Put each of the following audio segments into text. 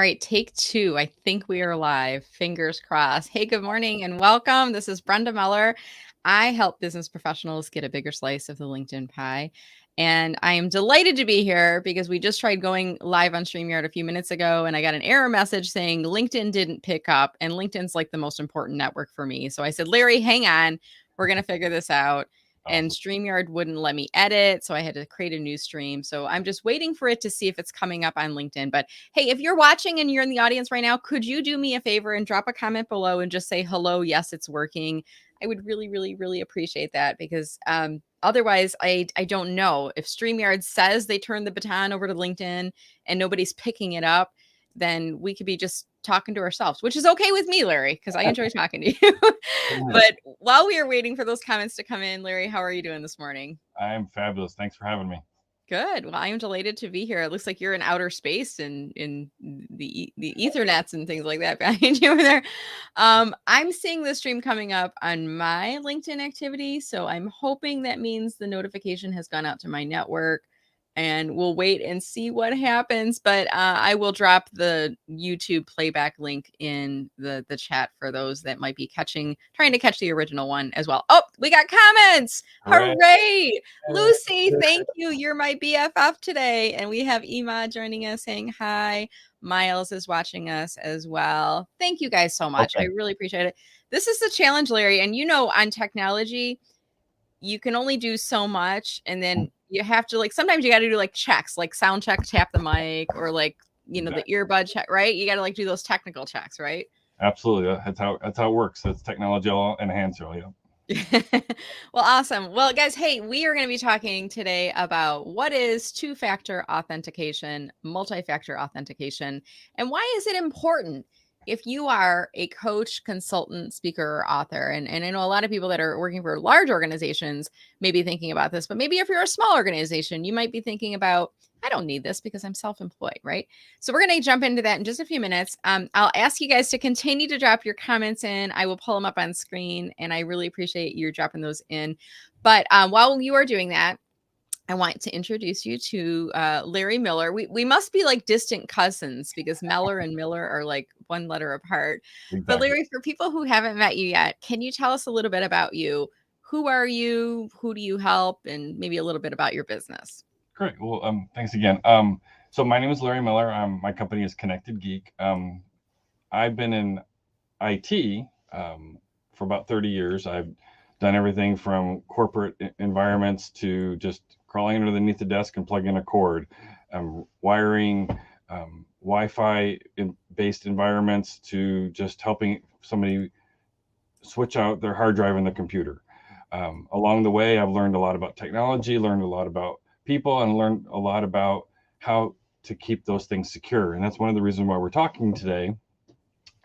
right, take two. I think we are live. Fingers crossed. Hey, good morning and welcome. This is Brenda Meller. I help business professionals get a bigger slice of the LinkedIn pie. And I am delighted to be here because we just tried going live on StreamYard a few minutes ago and I got an error message saying LinkedIn didn't pick up. And LinkedIn's like the most important network for me. So I said, Larry, hang on. We're going to figure this out. And StreamYard wouldn't let me edit. So I had to create a new stream. So I'm just waiting for it to see if it's coming up on LinkedIn. But hey, if you're watching and you're in the audience right now, could you do me a favor and drop a comment below and just say, hello, yes, it's working. I would really, really, really appreciate that because otherwise I don't know. If StreamYard says they turned the baton over to LinkedIn and nobody's picking it up, then we could be just talking to ourselves, which is okay with me, Larry, because I enjoy talking to you. But while we are waiting for those comments to come in, Larry, how are you doing this morning? I'm fabulous. Thanks for having me. Good. Well, I am delighted to be here. It looks like you're in outer space and in the Ethernets and things like that behind you over there. I'm seeing the stream coming up on my LinkedIn activity, so I'm hoping that means the notification has gone out to my network. And we'll wait and see what happens. But I will drop the YouTube playback link in the chat for those that might be trying to catch the original one as well. Oh, we got comments. Hooray. Lucy, thank you. You're my BFF today. And we have Ima joining us saying hi. Miles is watching us as well. Thank you guys so much. I really appreciate it. This is the challenge, Larry. And on technology, you can only do so much. And then you have to sometimes you got to do checks, like sound check, tap the mic, or the earbud check, right? You got to do those technical checks, right? Absolutely. That's how it works. That's technology enhancer. Yeah. Well, awesome. Well, guys, hey, we are going to be talking today about what is two-factor authentication, multi-factor authentication, and why is it important if you are a coach, consultant, speaker, or author. And I know a lot of people that are working for large organizations may be thinking about this, but maybe if you're a small organization, you might be thinking about, I don't need this because I'm self-employed, right? So we're going to jump into that in just a few minutes. I'll ask you guys to continue to drop your comments in. I will pull them up on screen, and I really appreciate you dropping those in. But while you are doing that, I want to introduce you to Larry Miller. We must be like distant cousins because Meller and Miller are like one letter apart. Exactly. But Larry, for people who haven't met you yet, can you tell us a little bit about you? Who are you? Who do you help? And maybe a little bit about your business. Great. Well, thanks again. So my name is Larry Miller. My company is Connected Geek. I've been in IT for about 30 years. I've done everything from corporate environments to just crawling underneath the desk and plugging a cord, wiring Wi-Fi based environments to just helping somebody switch out their hard drive in the computer. Along the way, I've learned a lot about technology, learned a lot about people, and learned a lot about how to keep those things secure. And that's one of the reasons why we're talking today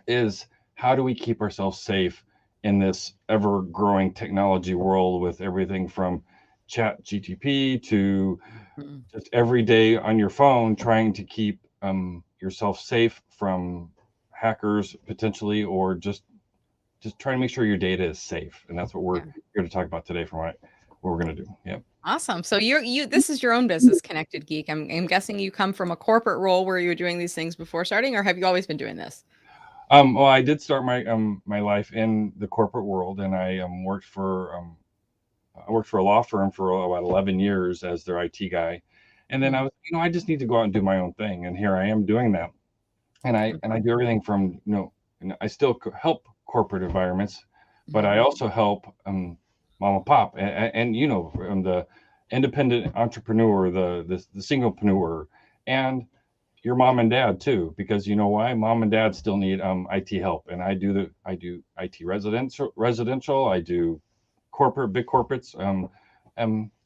is how do we keep ourselves safe in this ever-growing technology world with everything from chat GTP to just every day on your phone, trying to keep yourself safe from hackers potentially, or just trying to make sure your data is safe. And that's what we're here to talk about today from what we're going to do. Yeah. Awesome. So this is your own business, Connected Geek. I'm guessing you come from a corporate role where you were doing these things before starting, or have you always been doing this? Well, I did start my life in the corporate world, and I worked for a law firm for about 11 years as their IT guy, and then I was, I just need to go out and do my own thing, and here I am doing that, and I do everything from and I still help corporate environments, but I also help mom and pop, and the independent entrepreneur, the singlepreneur, and your mom and dad too, because you know why? Mom and dad still need IT help, and I do IT residential. I do big corporates,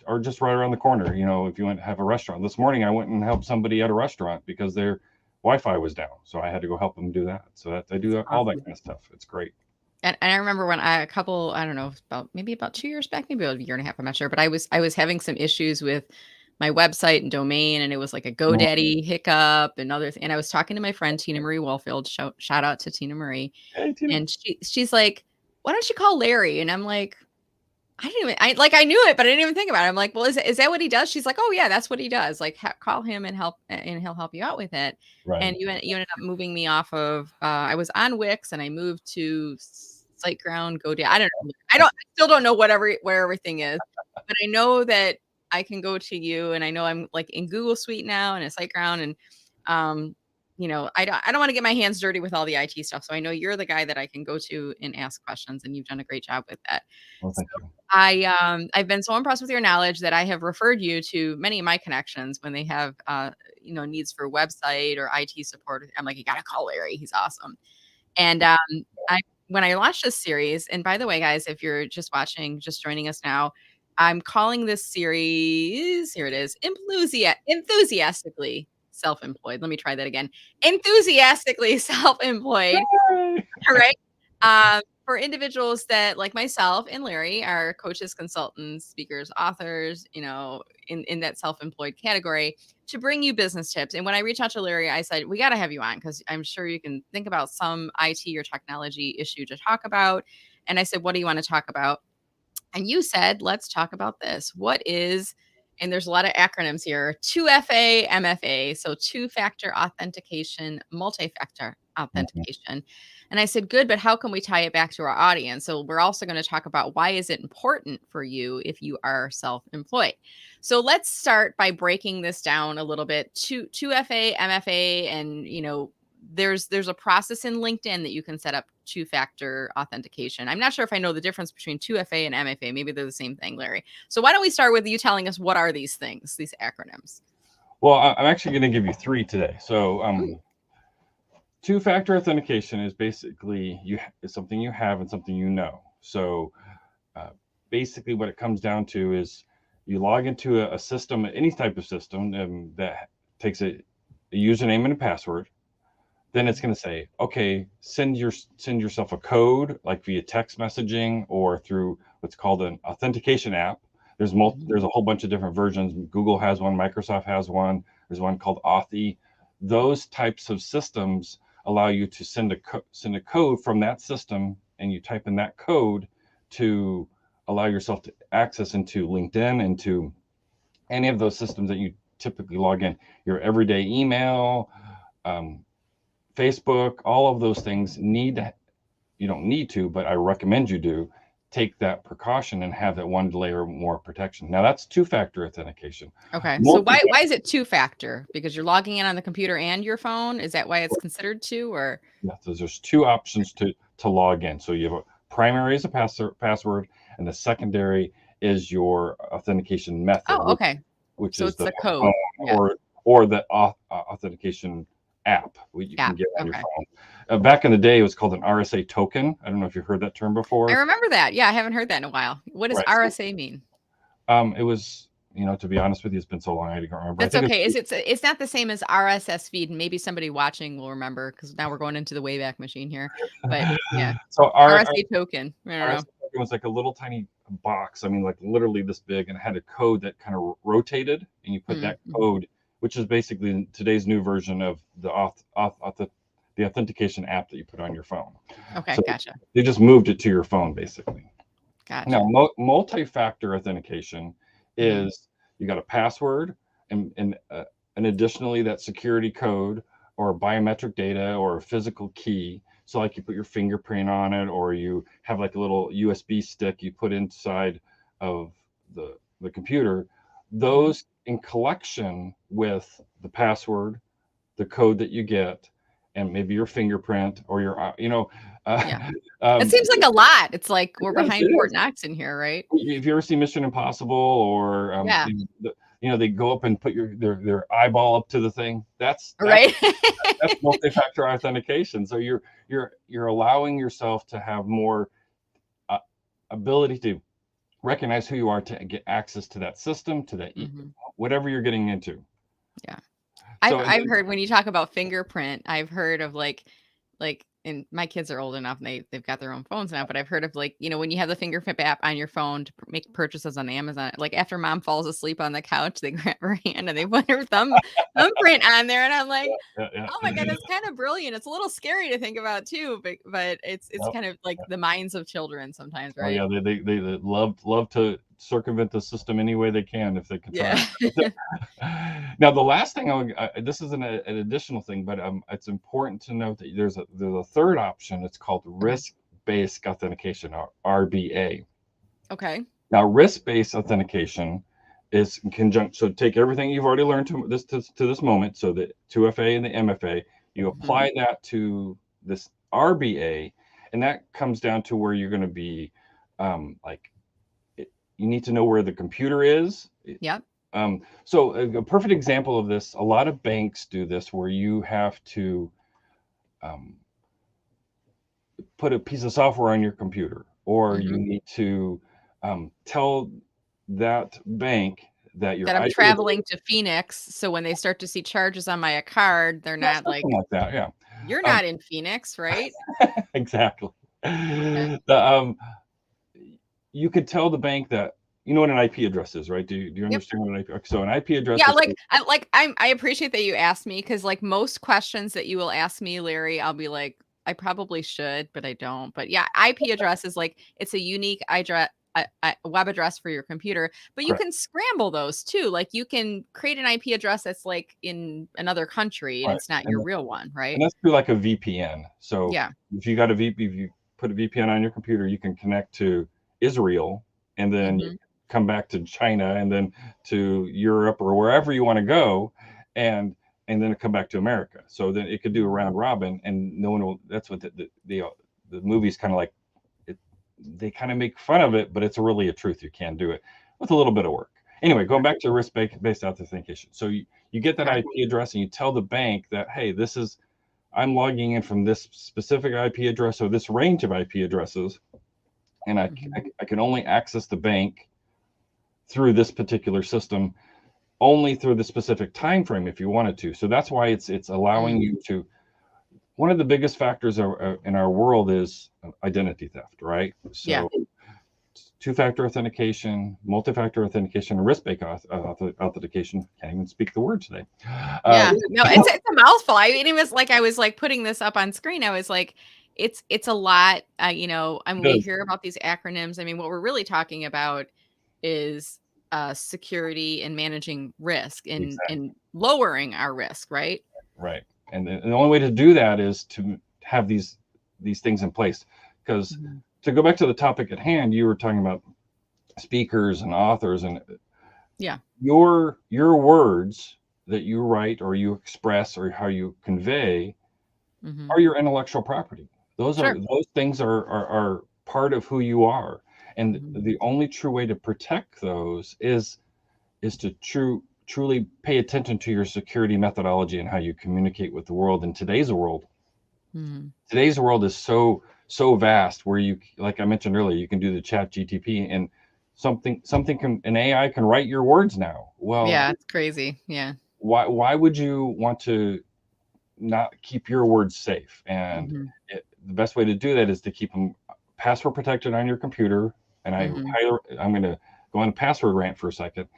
are just right around the corner. If you want to have a restaurant, this morning I went and helped somebody at a restaurant because their Wi-Fi was down, so I had to go help them do that. So I do all that kind of stuff. It's great. And I remember when I don't know, about 2 years back, maybe a year and a half, I'm not sure, but I was having some issues with my website and domain, and it was like a GoDaddy hiccup and others. And I was talking to my friend Tina Marie Wellfield. Shout out to Tina Marie. Hey, Tina. And she's like, "Why don't you call Larry?" And I'm like, I knew it, but I didn't even think about it. I'm like, well, is that what he does? She's like, oh yeah, that's what he does. Like, call him and he'll help you out with it. And Right. you ended up moving me off of, I was on Wix and I moved to SiteGround, GoDaddy. I don't know. I still don't know where everything is, but I know that I can go to you, and I know I'm like in Google Suite now and a SiteGround, and um, I don't want to get my hands dirty with all the IT stuff. So I know you're the guy that I can go to and ask questions, and you've done a great job with that. Well, So thank you. I've been so impressed with your knowledge that I have referred you to many of my connections when they have needs for website or IT support. I'm like, you gotta call Larry. He's awesome. And I when I launched this series, and by the way, guys, if you're just watching, just joining us now, I'm calling this series, here it is, enthusiastically self-employed. Let me try that again. Enthusiastically self-employed. Yay! All right. For individuals that, like myself and Larry, are coaches, consultants, speakers, authors, in that self-employed category, to bring you business tips. And when I reached out to Larry, I said, we got to have you on because I'm sure you can think about some IT or technology issue to talk about. And I said, what do you want to talk about? And you said, let's talk about this. What is, and there's a lot of acronyms here, 2FA, MFA. So two-factor authentication, multi-factor Mhm. authentication. And I said, good, but how can we tie it back to our audience? So we're also going to talk about why is it important for you if you are self-employed. So let's start by breaking this down a little bit. 2FA, MFA, and there's a process in LinkedIn that you can set up two-factor authentication. I'm not sure if I know the difference between 2FA and MFA. Maybe they're the same thing, Larry. So why don't we start with you telling us what are these things, these acronyms? Well, I'm actually going to give you three today. So, Ooh. two-factor authentication is basically is something you have and something you know. So, basically, what it comes down to is you log into a system, any type of system that takes a username and a password. Then it's going to say, okay, send yourself a code like via text messaging or through what's called an authentication app. There's a whole bunch of different versions. Google has one, Microsoft has one. There's one called Authy. Those types of systems allow you to send a code from that system, and you type in that code to allow yourself to access into LinkedIn, into any of those systems that you typically log in. Your everyday email, Facebook, all of those things you don't need to, but I recommend you do take that precaution and have that one layer more protection. Now that's two-factor authentication. Okay. So Multi- why is it two-factor? Because you're logging in on the computer and your phone? Is that why it's considered two, or? yeah, so there's two options to log in. So you have a primary is a password, and the secondary is your authentication method, Oh, okay. which So is it's the the code. phone Yeah. or the authentication app you can Yeah. get on your Okay. phone. Back in the day, it was called an RSA token. I don't know if you've heard that term I before. remember that. Yeah, I haven't heard that in a while. What does Right. So, RSA mean? it was, to be honest with you, it's been so long I don't remember. I That's think okay. It's not the same as RSS feed, and maybe somebody watching will remember because now we're going into the Wayback Machine here. But yeah, so our RSA token. I don't know. RSA token was like a little tiny box. I mean, like literally this big, and it had a code that kind of rotated, and you put that Mm-hmm. code, which is basically today's new version of the authentication app that you put on your phone. Okay, So gotcha. they just moved it to your phone, basically. Now, Gotcha. multi-factor authentication Mm-hmm. is you got a password and additionally that security code or biometric data or a physical key. So like you put your fingerprint on it, or you have like a little USB stick you put inside of the computer. Mm-hmm. Those in collection with the password, the code that you get, and maybe your fingerprint or your, Yeah. It um, seems like a lot. It's like we're it behind Fort is. Knox in here, right? Have you ever seen Mission Impossible, or Yeah. they go up and put their eyeball up to the thing? Right. That's multi-factor authentication. So you're allowing yourself to have more uh, ability to recognize who you are to get access to that system, to that Hmm. whatever you're getting into. Yeah. So and I've then heard when you talk about fingerprint, I've heard of like and my kids are old enough and they've got their own phones now, but I've heard of like, when you have the fingerprint app on your phone to make purchases on Amazon, like after mom falls asleep on the couch, they grab her hand and they put her thumbprint on there. And I'm like, Yeah, yeah, oh my God, it's kind of brilliant. It's a little scary to think about too, but it's Yep. kind of like the minds of children sometimes, Oh right? yeah, they love to circumvent the system any way they can if they can try Yeah. it. Now, the last thing this is an additional thing, but it's important to note that there's a third option. It's called Okay. risk-based authentication, or RBA. Okay. Now, risk-based authentication is in conjunction. So take everything you've already learned to this moment. So the 2FA and the MFA, you Mhm. apply that to this RBA, and that comes down to where you're going to be, like, you need to know where the computer is. Yep. So a perfect example of this, a lot of banks do this, where you have to um, put a piece of software on your computer, or you Mhm. need to tell that bank that your That I'm IP traveling to Phoenix, so when they start to see charges on my card, they're yeah, not something like, like that. Yeah, "You're um, not in Phoenix, right?" exactly. Okay. The you could tell the bank that you know what an IP address is, right? Do you Yep. understand what an IP? So an IP address Yeah, is I appreciate that you asked me because like most questions that you will ask me, Larry, I'll be like, I probably should, but I don't. But yeah, IP address is like it's a unique address, a web address for your computer, but you correct, can scramble those too. Like you can create an IP address that's like in another country and right? it's not And your real one, and right? that's through like a VPN. So Yeah. if you put a VPN on your computer, you can connect to Israel, and then you Hmm. come back to China, and then to Europe or wherever you want to go, and and then come back to America. So then it could do a Hmm. round robin, and no one will. That's what the movie's kind of like. It, they kind of make fun of it, but it's really a truth. You can do it with a little bit of work. Anyway, going back to risk-based authentication. So you get that Okay. IP address and you tell the bank that, hey, this is I'm logging in from this specific IP address or this range of IP addresses, and Hmm. I can only access the bank through this particular system, only through the specific time frame if you wanted to. So that's why it's allowing Mm. you to. One of the biggest factors in our world is identity theft, right? Yeah. So two-factor authentication, multi-factor authentication, and risk-based authentication. Can't even speak the word today. Uh, Yeah. No, it's a mouthful. I mean, it was like I was like putting this up on screen. I was like, it's a lot. I mean, we does hear about these acronyms. I mean, what we're really talking about is security and managing risk and exactly lowering our risk, right? right, and the only way to do that is to have these things in place. Because Mhm. to go back to the topic at hand, you were talking about speakers and authors, and Yeah. your words that you write or you express or how you convey Hmm. are your intellectual property. Sure. Those things are part of who you are, and Hmm. the only true way to protect those is to truly pay attention to your security methodology and how you communicate with the world. In Hmm. today's world is so vast, where you, like I mentioned earlier, you can do the chat GTP, and something can an AI can write your words now. Well, Yeah, it's crazy. Yeah. why would you want to not keep your words safe? And Hmm. the best way to do that is to keep them password protected on your computer. And Hmm. I'm going to go on a password rant for a second.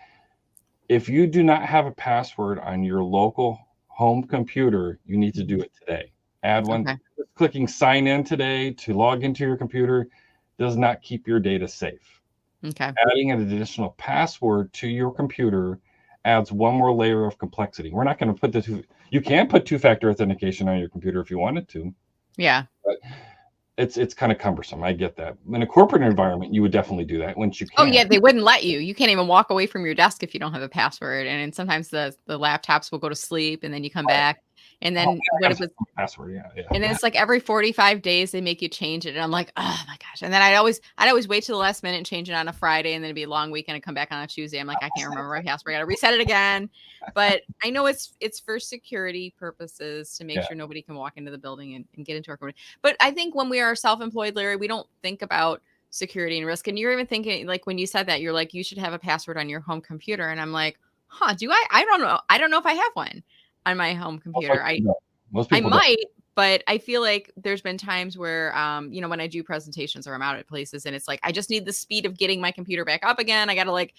If you do not have a password on your local home computer, you need to do Hmm. it today. Add one. Okay. Just clicking sign in today to log into your computer does not keep your data safe. Okay. Adding an additional password to your computer adds one more layer of complexity. We're not going to put you can put two-factor authentication on your computer if you wanted to, Yeah. but it's kind of cumbersome. I get that. In a corporate environment, you would definitely do that once you Oh, can. yeah, they wouldn't let you. You can't even walk away from your desk if you don't have a password, and then sometimes the laptops will go to sleep, and then you come Right. back, and Oh, then I what got it to was set my password. Yeah, and then yeah. it's like every 45 days they make you change it, and I'm like, "Oh my gosh," and then I'd always wait till the last minute and change it on a Friday, and then it'd be a long weekend and come back on a Tuesday. I'm like, "I can't remember my password. I gotta reset it again." But I know it's for security purposes to make Yeah. sure nobody can walk into the building and get into our company. But I think when we are self-employed, Larry, we don't think about security and risk. And you're even thinking, like when you said that, you're like, you should have a password on your home computer. And I'm like, huh, do I? I don't know. I don't know if I have one on my home Most computer. likely I you don't. Most I people don't. might, But I feel like there's been times where, when I do presentations or I'm out at places and it's like, I just need the speed of getting my computer back up again. I got to like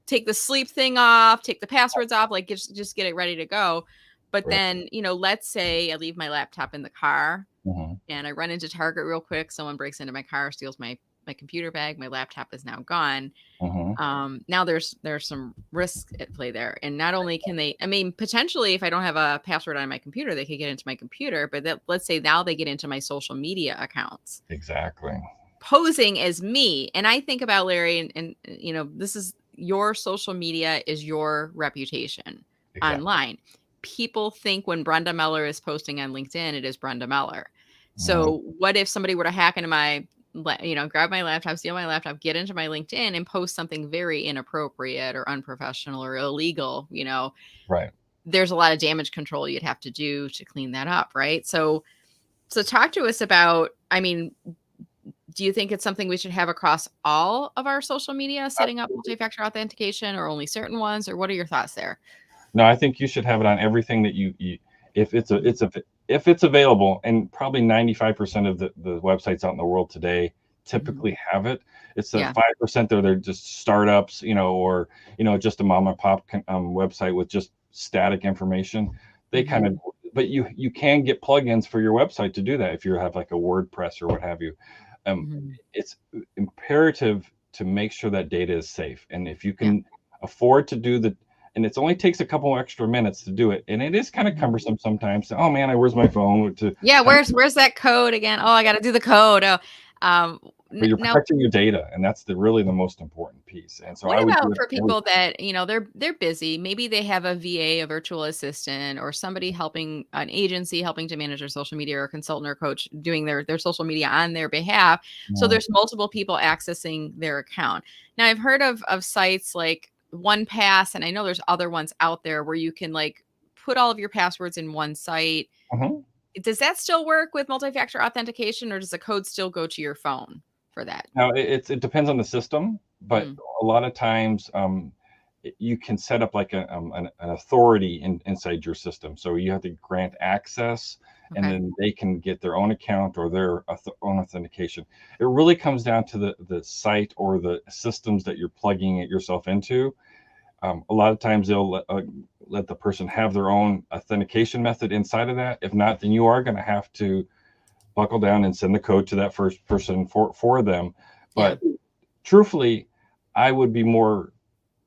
take the sleep thing off, take the passwords off, like just get it ready to go. But Right. then, let's say I leave my laptop in the car Mm-hmm. and I run into Target real quick. Someone breaks into my car, steals my computer bag. My laptop is now gone. Mm-hmm. Now there's some risk at play there. And not only can they, I mean, potentially if I don't have a password on my computer, they could get into my computer, but let's say now they get into my social media accounts. Exactly. Posing as me. And I think about Larry and this is your social media is your reputation online. People think when Brenda Meller is posting on LinkedIn, it is Brenda Meller. So what if somebody were to hack into my, grab my laptop, steal my laptop, get into my LinkedIn and post something very inappropriate or unprofessional or illegal, Right. there's a lot of damage control you'd have to do to clean that up. Right. So talk to us about, I mean, do you think it's something we should have across all of our social media, setting up multi-factor authentication, or only certain ones, or what are your thoughts there? No, I think you should have it on everything that you if it's available, and probably 95% of the websites out in the world today typically have it. It's the 5% that they're just startups, or just a mom and pop website with just static information. They kind of, but you can get plugins for your website to do that if you have like a WordPress or what have you. It's imperative to make sure that data is safe, and if you can afford to do and it only takes a couple extra minutes to do it, and it is kind of cumbersome sometimes. Oh man, where's my phone? Where's that code again? Oh, I got to do the code. But you're protecting your data, and that's really the most important piece. And so what I would about do it for people that they're busy? Maybe they have a VA, a virtual assistant, or somebody helping an agency helping to manage their social media, or a consultant or coach doing their social media on their behalf. So there's multiple people accessing their account. Now I've heard of sites like OnePass, and I know there's other ones out there where you can like put all of your passwords in one site. Does that still work with multi-factor authentication, or does the code still go to your phone for that? Now it depends on the system, but a lot of times you can set up like an authority inside your system. So you have to grant access, and then they can get their own account or their own authentication. It really comes down to the site or the systems that you're plugging it yourself into. A lot of times they'll let the person have their own authentication method inside of that. If not, then you are going to have to buckle down and send the code to that first person for them. But truthfully, I would be more,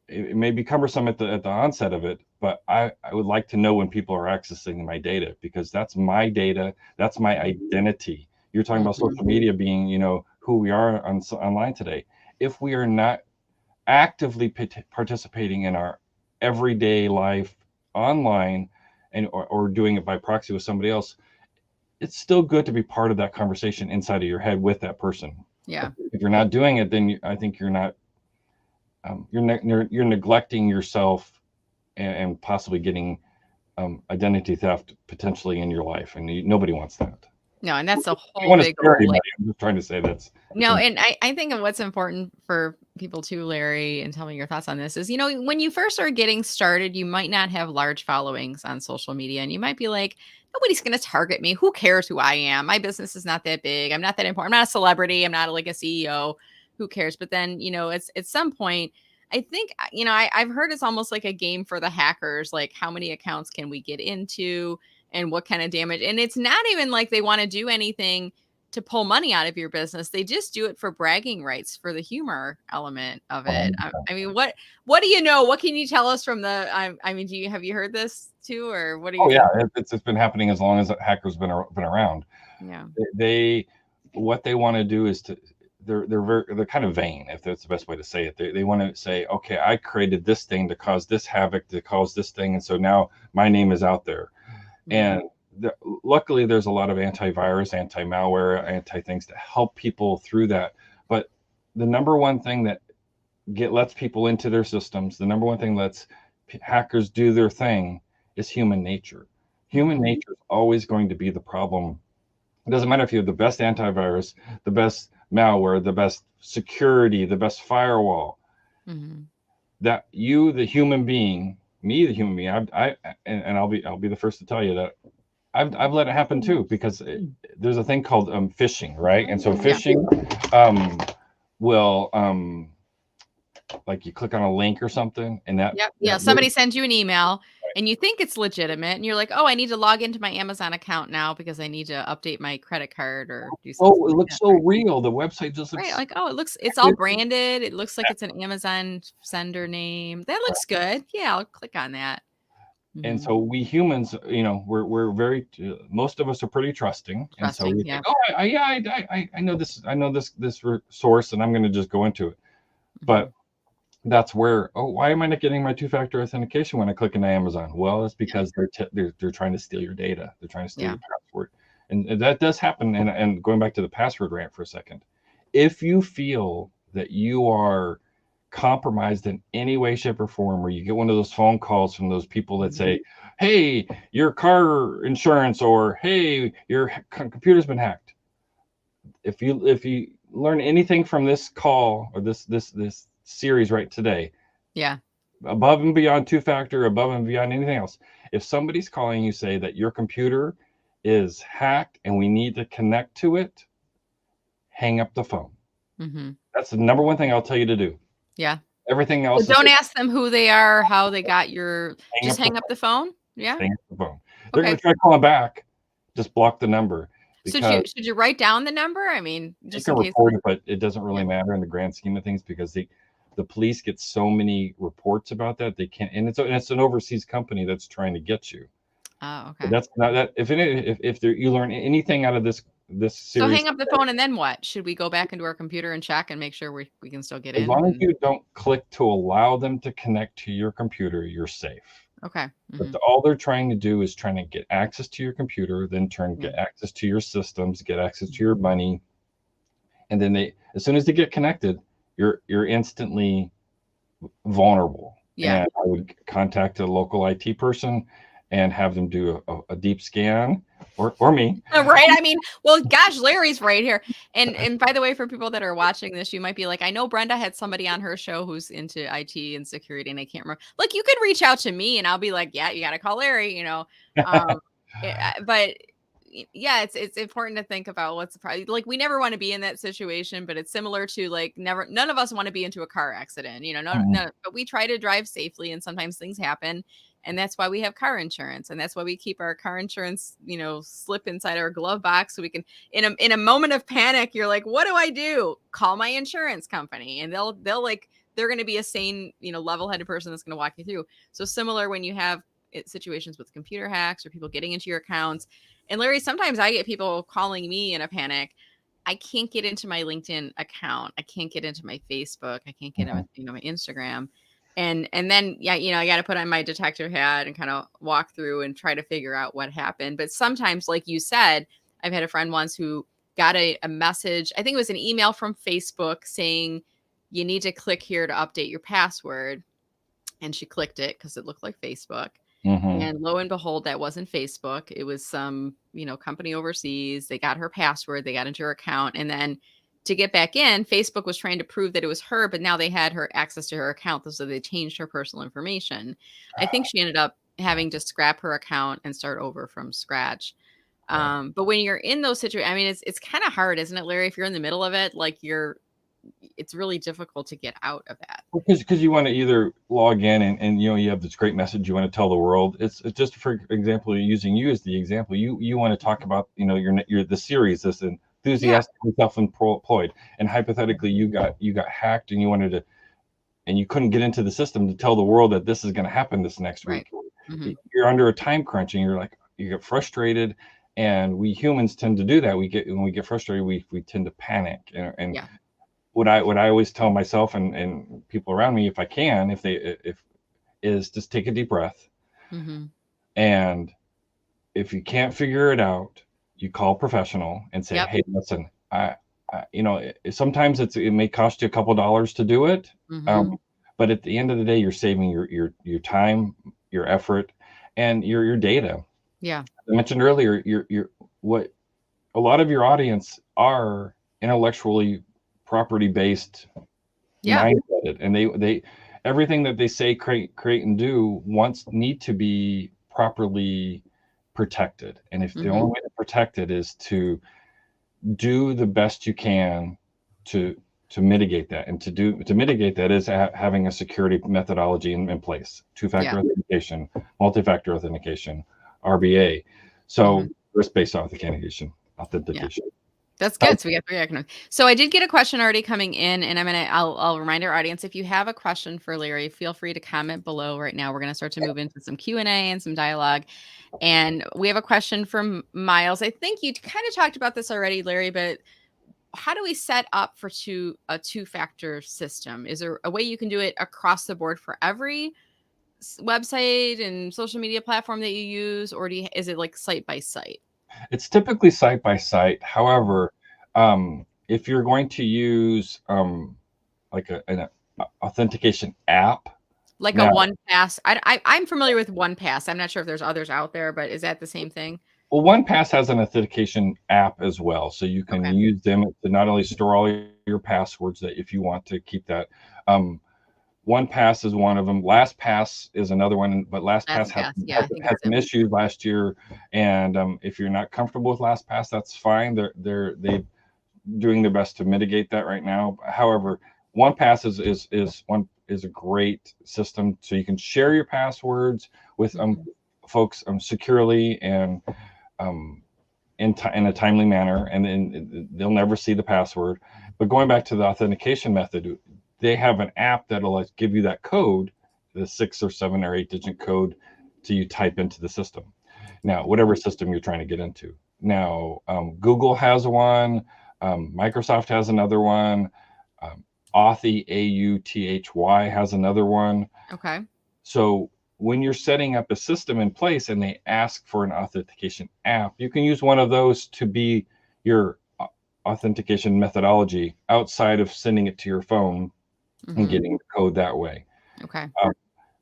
it may be cumbersome at the onset of it, but I would like to know when people are accessing my data, because that's my data, that's my identity. You're talking about social media being, who we are online today. If we are not actively participating in our everyday life online or doing it by proxy with somebody else, it's still good to be part of that conversation inside of your head with that person. If you're not doing it, then I think you're not you're neglecting yourself and possibly getting identity theft potentially in your life, and nobody wants that. No, and that's a whole big I'm just trying to say that's no, and I think of what's important for people too, Larry, and tell me your thoughts on this is, when you first are getting started, you might not have large followings on social media, and you might be like, nobody's going to target me. Who cares who I am? My business is not that big. I'm not that important. I'm not a celebrity. I'm not like a CEO. Who cares? But then, it's at some point, I think, I've heard it's almost like a game for the hackers. Like, how many accounts can we get into and what kind of damage? And it's not even like they want to do anything to pull money out of your business. They just do it for bragging rights, for the humor element of it. I mean, what do you know? What can you tell us from the, I mean, have you heard this too, or what do you think? Yeah, it's been happening as long as hackers been around. What they want to do is they're kind of vain, if that's the best way to say it. They want to say, okay, I created this thing to cause this havoc, to cause this thing, and so now my name is out there. And luckily there's a lot of antivirus, anti-malware, anti-things to help people through that. But the number one thing that lets people into their systems, the number one thing lets hackers do their thing, is human nature. Human nature is always going to be the problem. It doesn't matter if you have the best antivirus, the best malware, the best security, the best firewall. That you, the human being, me, the human being, and I'll be the first to tell you that I've let it happen too, because there's a thing called phishing, right? And so phishing will like you click on a link or something, and that somebody sends you an email and you think it's legitimate, and you're like, oh, I need to log into my Amazon account now because I need to update my credit card or do something. it looks so real. The website just Right, looks like, oh, it's all branded. It looks like it's an Amazon sender name. That looks good. Yeah, I'll click on that. And so we humans, we're very most of us are pretty trusting, and so we think, oh, I know this source, and I'm going to just go into it. But that's where, why am I not getting my two-factor authentication when I click into Amazon? Well, it's because they're trying to steal your data. They're trying to steal your password, and that does happen. And going back to the password rant for a second, if you feel that you are compromised in any way, shape, or form, where you get one of those phone calls from those people that say, hey, your car insurance, or hey, your computer's been hacked. If you learn anything from this call or this series right today, above and beyond two-factor, above and beyond anything else, if somebody's calling you, say that your computer is hacked and we need to connect to it, hang up the phone. That's the number one thing I'll tell you to do. Everything else. So don't ask them who they are, how they got your. Just hang up the phone. Yeah. Hang up the phone. They're going to try calling back. Just block the number. So should you write down the number? I mean, just you can report it, but it doesn't really matter in the grand scheme of things, because the police get so many reports about that they can't. And it's an overseas company that's trying to get you. Oh, okay. But that's not that. If you learn anything out of this series, so hang up the phone, and then what? Should we go back into our computer and check and make sure we can still get in? As long as you don't click to allow them to connect to your computer, you're safe. Okay. But all they're trying to do is trying to get access to your computer, then get access to your systems, get access to your money, and then as soon as they get connected, you're instantly vulnerable. Yeah. And I would contact a local IT person and have them do a deep scan, or me. Right. I mean, well, gosh, Larry's right here. And by the way, for people that are watching this, you might be like, I know Brenda had somebody on her show who's into IT and security, and I can't remember. Like, you could reach out to me and I'll be like, yeah, you got to call Larry, but yeah, it's important to think about what's the problem. Like, we never want to be in that situation, but it's similar to like none of us want to be into a car accident, but we try to drive safely, and sometimes things happen. And that's why we have car insurance. And that's why we keep our car insurance, slip inside our glove box, so we can, in a moment of panic, you're like, what do I do? Call my insurance company. And they're going to be a sane, level-headed person that's going to walk you through. So similar when you have situations with computer hacks or people getting into your accounts. And Larry, sometimes I get people calling me in a panic. I can't get into my LinkedIn account. I can't get into my Facebook. I can't get into my Instagram. And then, I got to put on my detective hat and kind of walk through and try to figure out what happened. But sometimes, like you said, I've had a friend once who got a message. I think it was an email from Facebook saying, you need to click here to update your password. And she clicked it because it looked like Facebook. And lo and behold, that wasn't Facebook. It was some, company overseas. They got her password. They got into her account. And then to get back in, Facebook was trying to prove that it was her, but now they had her access to her account, so they changed her personal information. I think she ended up having to scrap her account and start over from scratch. But when you're in those situations, I mean, it's kind of hard, isn't it, Larry? If you're in the middle of it, like it's really difficult to get out of that. Because you want to either log in and you have this great message you want to tell the world. It's just, for example, using you as the example. You want to talk about your the series, this enthusiastically self-employed, and hypothetically you got hacked and you wanted to, and you couldn't get into the system to tell the world that this is going to happen this next week. You're under a time crunch and you get frustrated, and we humans tend to do that. When we get frustrated, we tend to panic. And what I always tell myself and people around me, if I can, is just take a deep breath. And if you can't figure it out, you call a professional and say, hey, listen, sometimes it may cost you a couple dollars to do it. But at the end of the day, you're saving your time, your effort, and your data. Yeah. I mentioned earlier, what a lot of your audience are intellectually property-based, mindset, and they everything that they say, create and do need to be properly protected. And if the only way to protect it is to do the best you can to mitigate that, and to mitigate that is having a security methodology in place: two-factor authentication, multi-factor authentication, RBA. So risk-based authentication. That's good. So we got 3 acronyms. So I did get a question already coming in, and I'll remind our audience, if you have a question for Larry, feel free to comment below right now. We're going to start to move into some Q&A and some dialogue. And we have a question from Miles. I think you kind of talked about this already, Larry, but how do we set up for a two-factor system? Is there a way you can do it across the board for every website and social media platform that you use, or is it like site by site? It's typically site by site. However, if you're going to use like an authentication app, like now, a 1Pass. I'm familiar with 1Pass. I'm not sure if there's others out there, but is that the same thing? Well, 1Pass has an authentication app as well, so you can use them to not only store all your passwords, that if you want to keep that. 1Pass is one of them. LastPass is another one, but LastPass had some issues last year. And if you're not comfortable with LastPass, that's fine. They're doing their best to mitigate that right now. However, 1Pass is a great system, so you can share your passwords with folks securely and in a timely manner, and then they'll never see the password. But going back to the authentication method, they have an app that'll give you that code, the 6 or 7 or 8 digit code, to type into the system. Now, whatever system you're trying to get into. Now, Google has one, Microsoft has another one, Authy, AUTHY has another one. Okay. So when you're setting up a system in place and they ask for an authentication app, you can use one of those to be your authentication methodology outside of sending it to your phone and getting the code that way. Okay.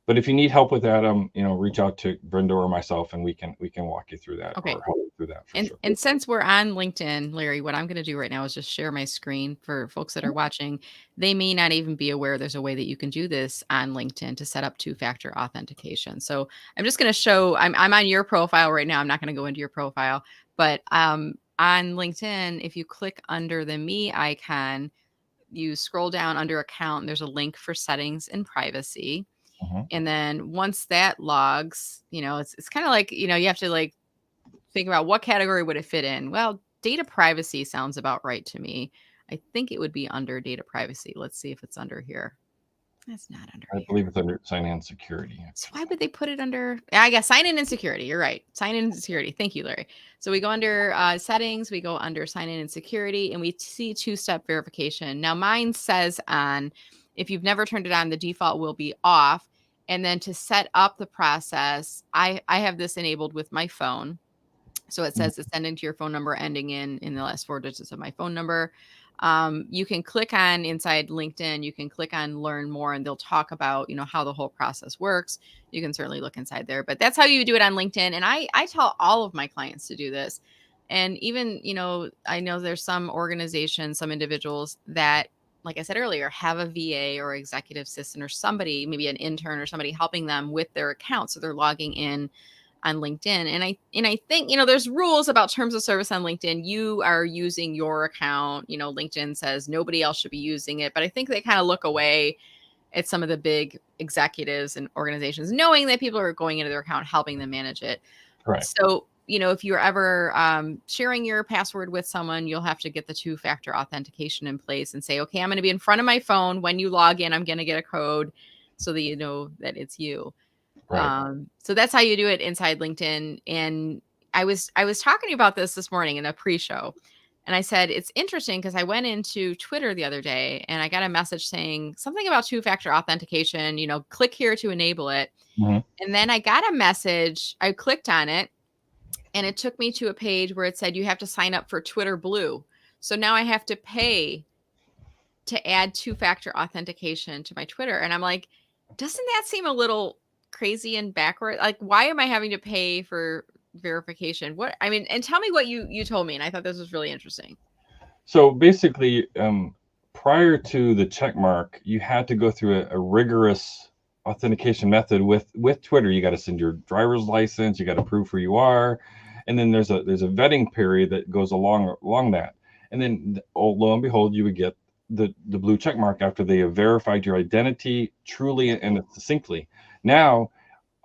But if you need help with that, reach out to Brenda or myself, and we can walk you through that. Okay. Or help you through that. And since we're on LinkedIn, Larry, what I'm going to do right now is just share my screen for folks that are watching. They may not even be aware there's a way that you can do this on LinkedIn to set up two-factor authentication. So I'm just going to show. I'm on your profile right now. I'm not going to go into your profile, but on LinkedIn, if you click under the Me icon, you scroll down under account, and there's a link for settings and privacy. And then once that logs, it's kind of like, you have to think about what category would it fit in. Well, data privacy sounds about right to me. I think it would be under data privacy. Let's see if it's under here. That's not under I believe it's under sign-in and security. So why would they put it under? I guess sign-in and security. You're right. Sign-in and security. Thank you, Larry. So we go under settings. We go under sign-in and security, and we see two-step verification. Now mine says on, if you've never turned it on, the default will be off. And then to set up the process, I have this enabled with my phone. So it says to send into your phone number ending in the last 4 digits of my phone number. You can click on inside LinkedIn, you can click on learn more, and they'll talk about, how the whole process works. You can certainly look inside there, but that's how you do it on LinkedIn. And I tell all of my clients to do this. And even, I know there's some organizations, some individuals that, like I said earlier, have a VA or executive assistant or somebody, maybe an intern or somebody helping them with their account. So they're logging in on LinkedIn. And I think, there's rules about terms of service on LinkedIn. You are using your account, LinkedIn says nobody else should be using it. But I think they kind of look away at some of the big executives and organizations, knowing that people are going into their account, helping them manage it. Right. So, if you're ever sharing your password with someone, you'll have to get the two-factor authentication in place and say, okay, I'm going to be in front of my phone. When you log in, I'm going to get a code so that you know that it's you. Right. So that's how you do it inside LinkedIn. And I was talking about this morning in a pre-show, and I said, it's interesting because I went into Twitter the other day and I got a message saying something about two-factor authentication, click here to enable it. And then I got a message, I clicked on it, and it took me to a page where it said you have to sign up for Twitter Blue. So now I have to pay to add two-factor authentication to my Twitter. And I'm like, doesn't that seem a little crazy and backward? Like, why am I having to pay for verification? And tell me what you told me. And I thought this was really interesting. So basically, prior to the check mark, you had to go through a rigorous authentication method with Twitter. You got to send your driver's license, you got to prove who you are, and then there's a vetting period that goes along that. And then, oh, lo and behold, you would get the blue check mark after they have verified your identity truly and succinctly. Now,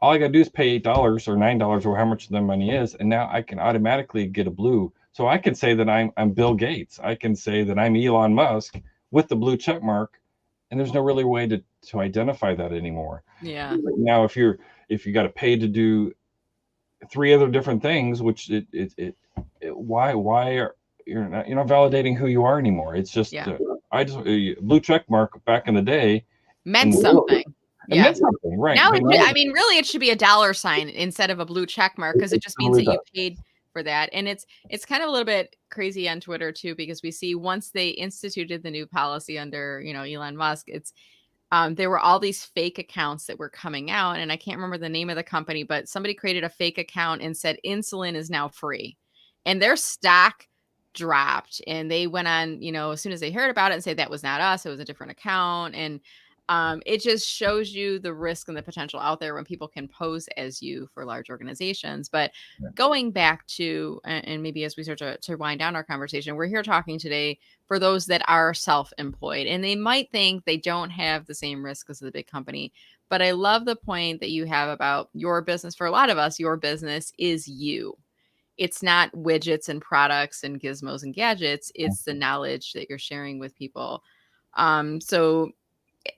all I got to do is pay $8 or $9 or how much the money is, and now I can automatically get a blue. So I can say that I'm Bill Gates. I can say that I'm Elon Musk with the blue check mark, and there's no really way to identify that anymore. Yeah. Now, if you got to pay to do 3 other different things, which why are you're not validating who you are anymore? It's just I just blue check mark back in the day meant something. It meant something, right? Now, I mean, really, it should be a $sign instead of a blue check mark, because it just means that you paid for that. And it's kind of a little bit crazy on Twitter too, because we see once they instituted the new policy under Elon Musk, it's there were all these fake accounts that were coming out, and I can't remember the name of the company, but somebody created a fake account and said insulin is now free, and their stock dropped, and they went on, as soon as they heard about it, and say that was not us, it was a different account. And it just shows you the risk and the potential out there when people can pose as you for large organizations. But going back to, and maybe as we start to wind down our conversation, we're here talking today for those that are self-employed, and they might think they don't have the same risk as the big company. But I love the point that you have about your business. For a lot of us, your business is you. It's not widgets and products and gizmos and gadgets. It's the knowledge that you're sharing with people. So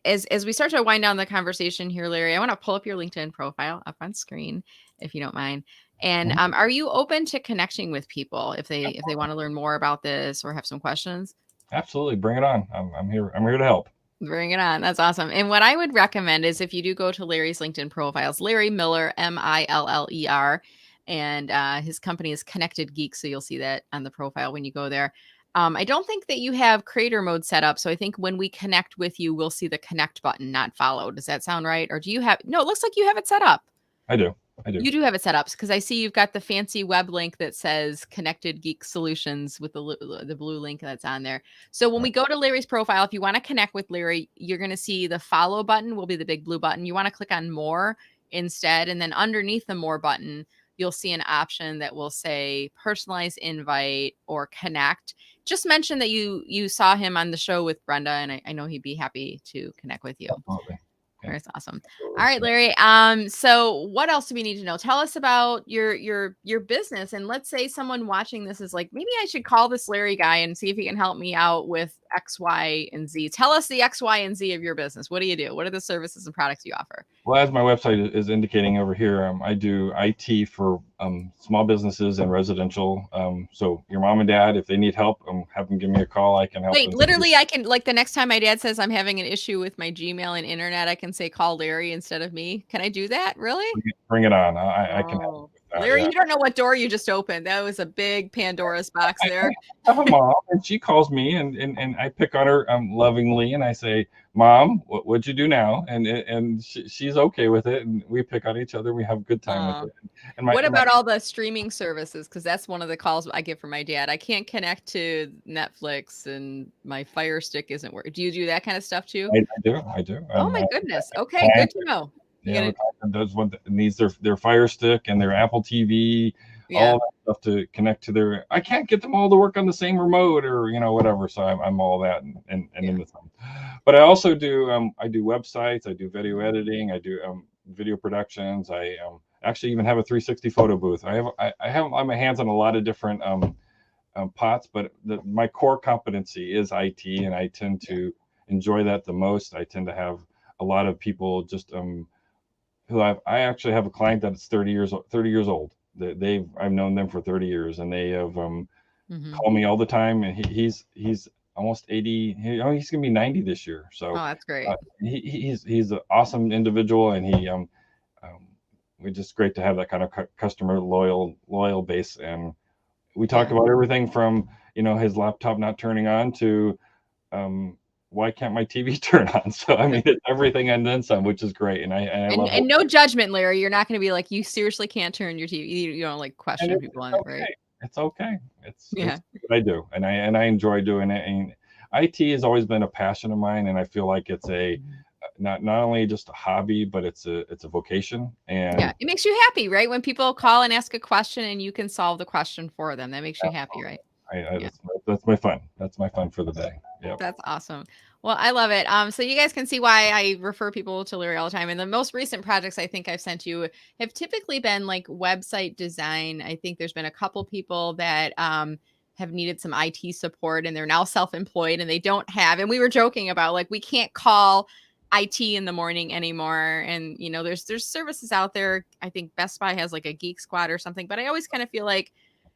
as we start to wind down the conversation here, Larry, I want to pull up your LinkedIn profile up on screen, if you don't mind. And are you open to connecting with people if they want to learn more about this or have some questions? Absolutely, bring it on. I'm here to help. Bring it on. That's awesome. And what I would recommend is if you do go to Larry's LinkedIn profiles, Larry Miller, Miller, and his company is Connected Geek, so you'll see that on the profile when you go there. I don't think that you have creator mode set up. So I think when we connect with you, we'll see the connect button, not follow. Does that sound right? Or do you have, no, it looks like you have it set up. I do. You do have it set up, because I see you've got the fancy web link that says Connected Geek Solutions with the blue link that's on there. So when we go to Larry's profile, if you want to connect with Larry, you're going to see the follow button will be the big blue button. You want to click on more instead. And then underneath the more button, you'll see an option that will say personalized invite or connect. Just mention that you saw him on the show with Brenda, and I know he'd be happy to connect with you. Absolutely. That's awesome. All right, Larry. So what else do we need to know? Tell us about your business. And let's say someone watching this is like, maybe I should call this Larry guy and see if he can help me out with X, Y, and Z. Tell us the X, Y, and Z of your business. What do you do? What are the services and products you offer? Well, as my website is indicating over here, I do IT for small businesses and residential. So your mom and dad, if they need help, have them give me a call. I can help. Wait, literally, I can, like, the next time my dad says I'm having an issue with my Gmail and internet, I can say call Larry instead of me. Can I do that? Really? Bring it on. I can help. Larry, you don't know what door you just opened. That was a big Pandora's box there. I have a mom, and she calls me, and I pick on her lovingly, and I say, "Mom, what'd you do now?" And she's okay with it, and we pick on each other. We have a good time with it. And what about all the streaming services? Because that's one of the calls I get from my dad. I can't connect to Netflix, and my Fire Stick isn't working. Do you do that kind of stuff too? I do. Oh my goodness. Okay, good to know. Yeah, does what needs their Fire Stick and their Apple TV, all that stuff to connect to their. I can't get them all to work on the same remote or whatever. So I'm all that and in the thing. But I also do I do websites, I do video editing, I do video productions. I actually even have a 360 photo booth. I have my hands on a lot of different pots, but my core competency is IT, and I tend to enjoy that the most. I tend to have a lot of people just who I actually have a client that's 30 years old. I've known them for 30 years, and they have called me all the time. And he's almost 80. He's gonna be 90 this year. So that's great. He's an awesome individual, and it's just great to have that kind of customer loyal base. And we talk about everything from his laptop not turning on to why can't my TV turn on? So I mean, it's everything and then some, which is great. And I love it. And no judgment, Larry. You're not going to be like, you seriously can't turn your TV. You don't like question people on it, right? It's okay. It's what I do, and I enjoy doing it. And IT has always been a passion of mine, and I feel like it's not only just a hobby, but it's a vocation. And yeah, it makes you happy, right? When people call and ask a question and you can solve the question for them, that makes you happy, right? Yeah. that's my fun. That's my fun for the day. Yeah. That's awesome. Well, I love it. So you guys can see why I refer people to Larry all the time. And the most recent projects I think I've sent you have typically been like website design. I think there's been a couple people that have needed some IT support and they're now self-employed and they don't have. And we were joking about like we can't call IT in the morning anymore. And you know, there's services out there. I think Best Buy has like a Geek Squad or something. But I always kind of feel like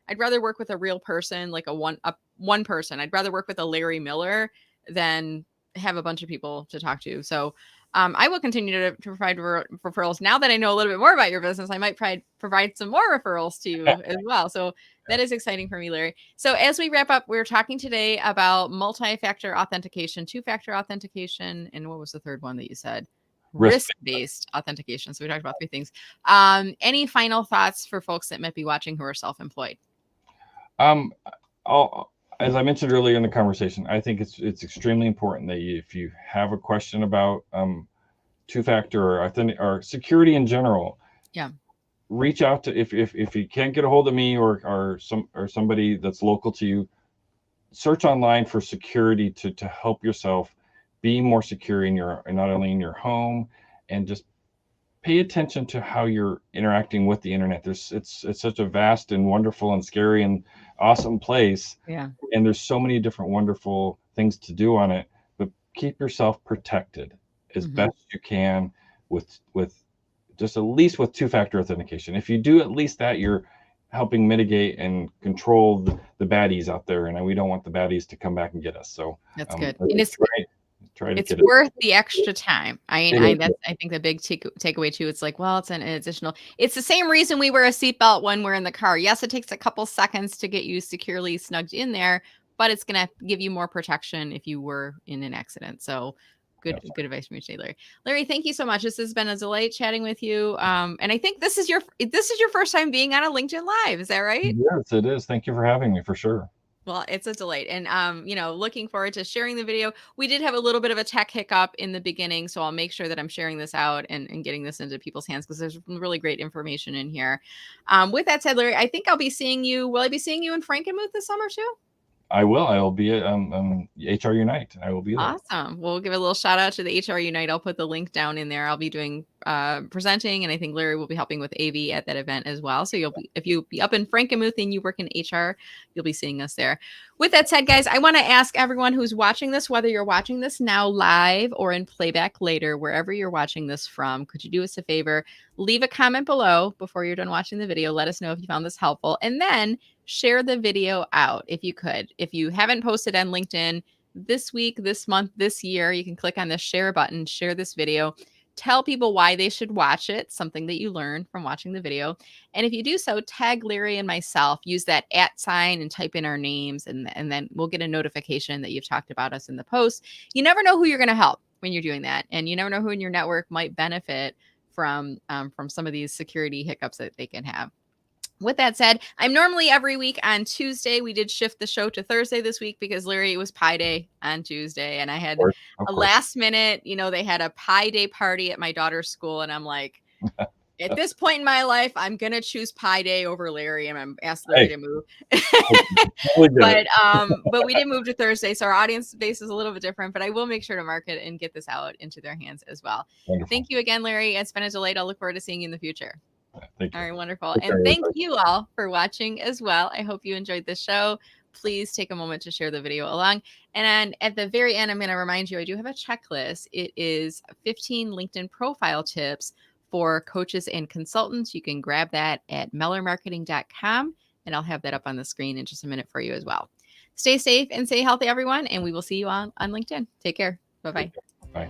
I'd rather work with a real person, like a one person. I'd rather work with a Larry Miller than have a bunch of people to talk to. So I will continue to provide referrals. Now that I know a little bit more about your business, I might provide some more referrals to you as well. So that is exciting for me, Larry. So as we wrap up, we're talking today about multi-factor authentication, two-factor authentication, and what was the third one that you said? Risk-based authentication. So we talked about three things. Any final thoughts for folks that might be watching who are self-employed? As I mentioned earlier in the conversation, I think it's extremely important that if you have a question about two-factor or authentic or security in general, yeah, reach out to if you can't get a hold of me or somebody that's local to you, search online for security to help yourself be more secure in not only in your home, and just pay attention to how you're interacting with the internet. It's such a vast and wonderful and scary and awesome place. Yeah. And there's so many different wonderful things to do on it, but keep yourself protected as best you can with just at least with two-factor authentication. If you do at least that, you're helping mitigate and control the baddies out there, and we don't want the baddies to come back and get us. So that's good. And it's worth the extra time. I think the big takeaway too. It's like, well, it's an additional. It's the same reason we wear a seatbelt when we're in the car. Yes, it takes a couple seconds to get you securely snugged in there, but it's going to give you more protection if you were in an accident. So good advice from you today, Larry. Larry, thank you so much. This has been a delight chatting with you. And I think this is your first time being on a LinkedIn Live. Is that right? Yes, it is. Thank you for having me, for sure. Well, it's a delight. And, looking forward to sharing the video. We did have a little bit of a tech hiccup in the beginning, so I'll make sure that I'm sharing this out and getting this into people's hands because there's really great information in here. With that said, Larry, I think I'll be seeing you. Will I be seeing you in Frankenmuth this summer too? I will. I will be at HR Unite. I will be there. Awesome. We'll give a little shout out to the HR Unite. I'll put the link down in there. I'll be doing presenting, and I think Larry will be helping with AV at that event as well. So if you'll be up in Frankenmuth and you work in HR, you'll be seeing us there. With that said, guys, I want to ask everyone who's watching this, whether you're watching this now live or in playback later, wherever you're watching this from, could you do us a favor? Leave a comment below before you're done watching the video. Let us know if you found this helpful. And then share the video out if you could. If you haven't posted on LinkedIn this week, this month, this year, you can click on the share button, share this video, tell people why they should watch it, something that you learned from watching the video. And if you do so, tag Larry and myself, use that @ sign and type in our names, and then we'll get a notification that you've talked about us in the post. You never know who you're going to help when you're doing that. And you never know who in your network might benefit from some of these security hiccups that they can have. With that said, I'm normally every week on Tuesday. We did shift the show to Thursday this week because Larry, it was Pi Day on Tuesday. And I had a last minute, they had a Pi Day party at my daughter's school. And I'm like, at this point in my life, I'm going to choose Pi Day over Larry. And I'm asked Larry to move. But we did move to Thursday. So our audience base is a little bit different. But I will make sure to mark it and get this out into their hands as well. Wonderful. Thank you again, Larry. It's been a delight. I'll look forward to seeing you in the future. Thank you. All right, wonderful. And thank you all for watching as well. I hope you enjoyed this show. Please take a moment to share the video along. And at the very end, I'm going to remind you, I do have a checklist. It is 15 LinkedIn profile tips for coaches and consultants. You can grab that at mellermarketing.com, and I'll have that up on the screen in just a minute for you as well. Stay safe and stay healthy, everyone, and we will see you on LinkedIn. Take care. Bye-bye. Bye.